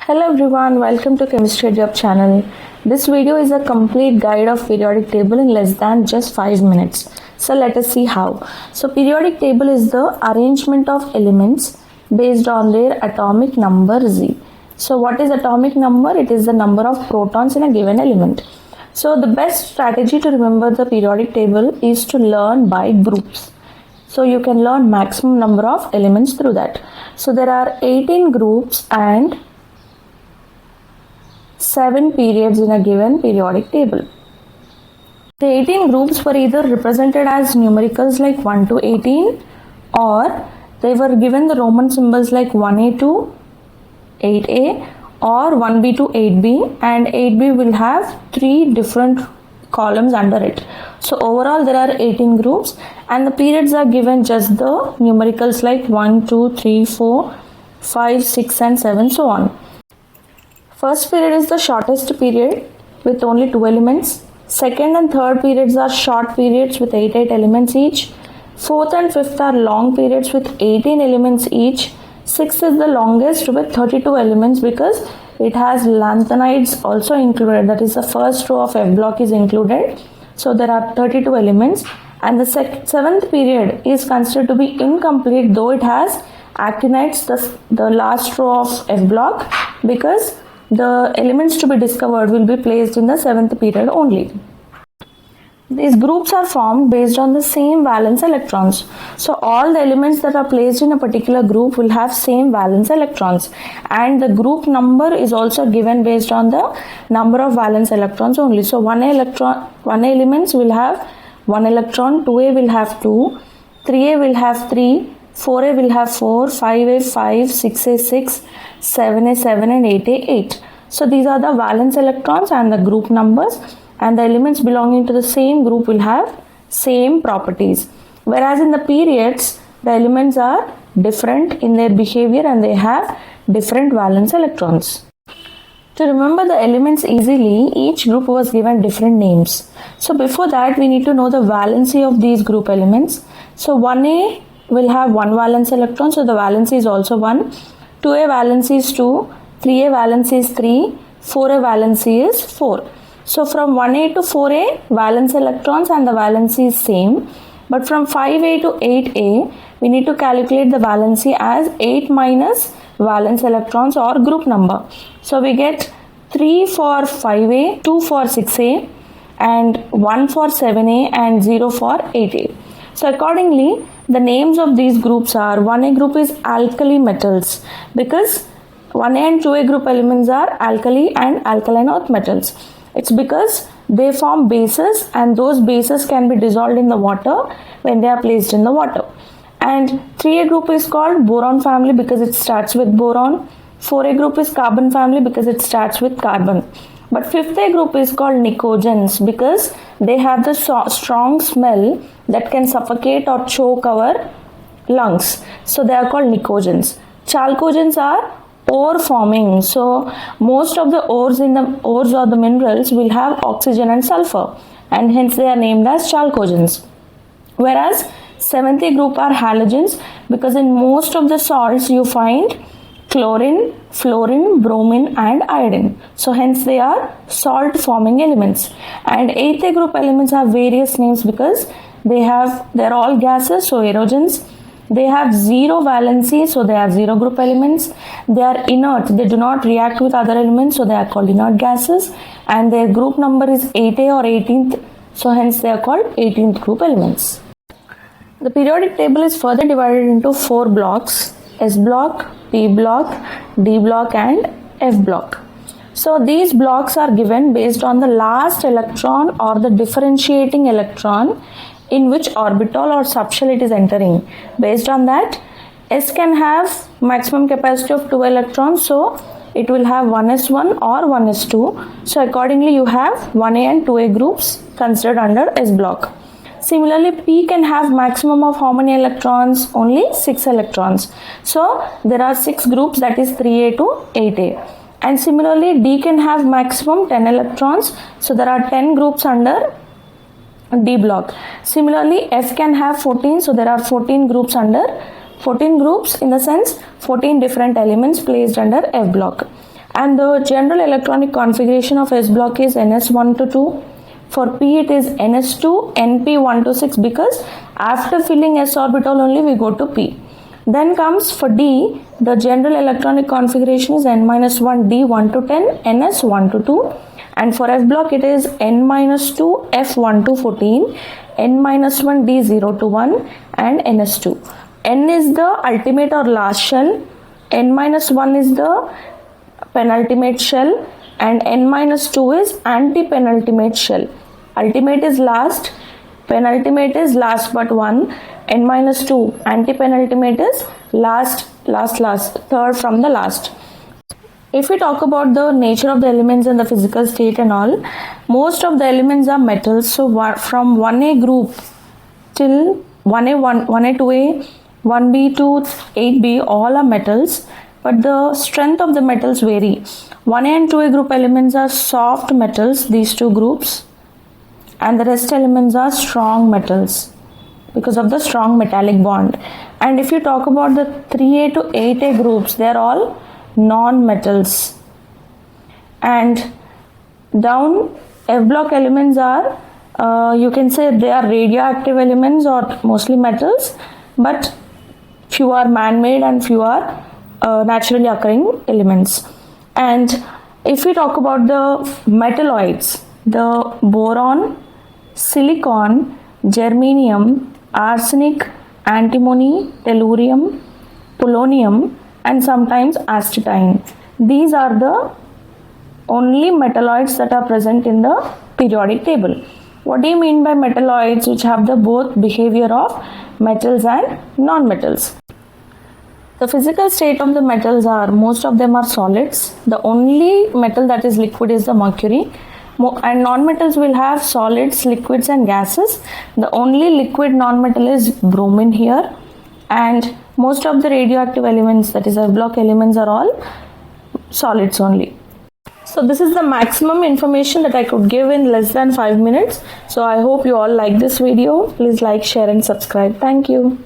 Hello everyone, welcome to Chemistry EduHub channel. This video is a complete guide of periodic table in less than just 5 minutes. So let us see how. So periodic table is the arrangement of elements based on their atomic number Z. So what is atomic number? It is the number of protons in a given element. So the best strategy to remember the periodic table is to learn by groups. So you can learn maximum number of elements through that. So there are 18 groups and 7 periods in a given periodic table. The 18 groups were either represented as numericals like 1 to 18 or they were given the Roman symbols like 1A to 8A or 1B to 8B, and 8B will have 3 different columns under it. So overall there are 18 groups and the periods are given just the numericals like 1, 2, 3, 4, 5, 6 and 7, so on. First period is the shortest period with only 2 elements. Second and third periods are short periods with 8 elements each. Fourth and fifth are long periods with 18 elements each. Sixth is the longest with 32 elements because it has lanthanides also included. That is, the first row of F block is included. So there are 32 elements. And the seventh period is considered to be incomplete though it has actinides, the last row of F block, because the elements to be discovered will be placed in the 7th period only. These groups are formed based on the same valence electrons. So all the elements that are placed in a particular group will have same valence electrons, and the group number is also given based on the number of valence electrons only. So 1A elements will have 1 electron, 2A will have 2, 3A will have 3, 4A will have 4, 5A 5, 6A 6, 7A 7 and 8A 8. So these are the valence electrons and the group numbers, and the elements belonging to the same group will have same properties. Whereas in the periods, the elements are different in their behavior and they have different valence electrons. To remember the elements easily, each group was given different names. So before that, we need to know the valency of these group elements. So 1A will have 1 valence electron, so the valency is also 1. 2A valency is 2, 3A valency is 3, 4A valency is 4. So from 1A to 4A, valence electrons and the valency is same. But from 5A to 8A, we need to calculate the valency as 8 minus valence electrons or group number. So we get 3 for 5A, 2 for 6A, and 1 for 7A and 0 for 8A. So accordingly, the names of these groups are: 1A group is alkali metals because 1A and 2A group elements are alkali and alkaline earth metals. It's because they form bases and those bases can be dissolved in the water when they are placed in the water. And 3A group is called boron family because it starts with boron. 4A group is carbon family because it starts with carbon. But 5th A group is called nicogens because they have the strong smell that can suffocate or choke our lungs. So they are called nicogens. Chalcogens are ore forming. So most of the ores or the minerals will have oxygen and sulfur, and hence they are named as chalcogens. Whereas 7th A group are halogens because in most of the salts you find chlorine, fluorine, bromine and iodine. So hence they are salt forming elements. And 8th A group elements have various names because they are all gases, so aerogens. They have 0 valency, so they are 0 group elements. They are inert, they do not react with other elements, so they are called inert gases. And their group number is 8A or 18th, so hence they are called 18th group elements. The periodic table is further divided into 4 blocks: S block, P block, D block and F block. So these blocks are given based on the last electron or the differentiating electron in which orbital or subshell it is entering. Based on that, S can have maximum capacity of 2 electrons, so it will have 1s1 or 1s2. So accordingly you have 1A and 2A groups considered under S block. Similarly, P can have maximum of how many electrons? Only 6 electrons. So there are 6 groups, that is 3A to 8A. And similarly, D can have maximum 10 electrons. So there are 10 groups under D block. Similarly, F can have 14, so there are 14 groups under 14 groups in the sense 14 different elements placed under F block. And the general electronic configuration of S block is NS1 to 2. For P it is NS2, NP1 to 6, because after filling S orbital only we go to P. Then comes for D, the general electronic configuration is N-1, D1 to 10, NS1 to 2. And for F block it is N-2, F1 to 14, N-1, D0 to 1, and NS2. N is the ultimate or last shell, N-1 is the penultimate shell, and N-2 is anti-penultimate shell. Ultimate is last, penultimate is last but one, N-2 anti-penultimate is last, third from the last. If we talk about the nature of the elements and the physical state and all, most of the elements are metals. So from 1A group till 1A, 2A, 1B to 8B, all are metals, but the strength of the metals vary. 1A and 2A group elements are soft metals, these two groups, and the rest elements are strong metals because of the strong metallic bond. And if you talk about the 3A to 8A groups, they are all non-metals. And down, F block elements are, you can say they are radioactive elements or mostly metals, but few are man-made and few are naturally occurring elements. And if we talk about the metalloids, the boron, silicon, germanium, arsenic, antimony, tellurium, polonium, and sometimes astatine. These are the only metalloids that are present in the periodic table. What do you mean by metalloids which have the both behavior of metals and non-metals? The physical state of the metals are, most of them are solids. The only metal that is liquid is the mercury. And non-metals will have solids, liquids and gases. The only liquid non-metal is bromine here. And most of the radioactive elements, that is F block elements, are all solids only. So this is the maximum information that I could give in less than 5 minutes. So I hope you all like this video. Please like, share and subscribe. Thank you.